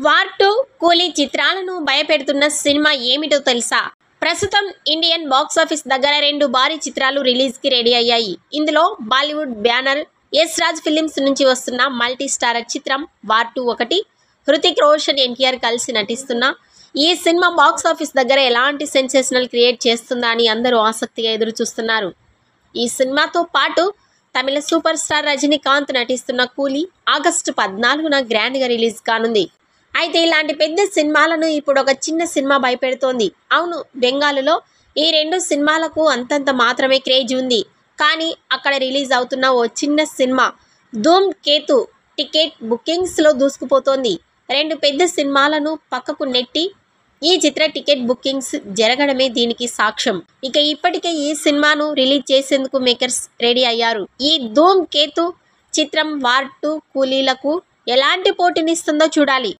War 2 కూలీ చిత్రాలను భయపెడుతున్న cinema ఏమిటో తెలుసా? ప్రస్తుతం ఇండియన్ బాక్సాఫీస్ దగ్గర 2 భారీ చిత్రాలు రిలీజ్కి రెడీ అయ్యాయి. ఇందులో Bollywood banner S Raj films నుంచి వస్తున్న మల్టీ స్టారర్ చిత్రం వార్ 2 ఒకటి. హృతిక్ రోషన్, ఎన్టీఆర్ కలిసి నటిస్తున్న ఈ సినిమా బాక్సాఫీస్ దగ్గర ఎలాంటి సెన్సేషనల్ క్రియేట్ చేస్తుందా అని అందరూ ఆసక్తిగా ఎదురు చూస్తున్నారు. ఈ సినిమాతో పాటు తమిళ సూపర్ స్టార్ రజనీకాంత్ నటిస్తున్న కూలీ ఆగస్టు 14న గ్రాండ్గా రిలీజ్ కానుంది. అయితే ఇలాంటి పెద్ద సినిమాలను ఇప్పుడు ఒక చిన్న సినిమా భయపెడుతోంది. అవును, బెంగాల్లో ఈ 2 సినిమాలకు అంతంత మాత్రమే క్రేజ్ ఉంది. కానీ అక్కడ రిలీజ్ అవుతున్న ఓ చిన్న సినిమా ధూమ్ కేతు టికెట్ బుకింగ్స్లో దూసుకుపోతోంది. 2 పెద్ద సినిమాలను పక్కకు నెట్టి ఈ చిత్ర టికెట్ బుకింగ్స్ జరగడమే దీనికి సాక్ష్యం. ఇక ఇప్పటికే ఈ సినిమాను రిలీజ్ చేసేందుకు మేకర్స్ రెడీ అయ్యారు. ఈ ధూమ్ కేతు చిత్రం వార్ 2 కూలీలకు ఎలాంటి పోటీనిస్తుందో చూడాలి.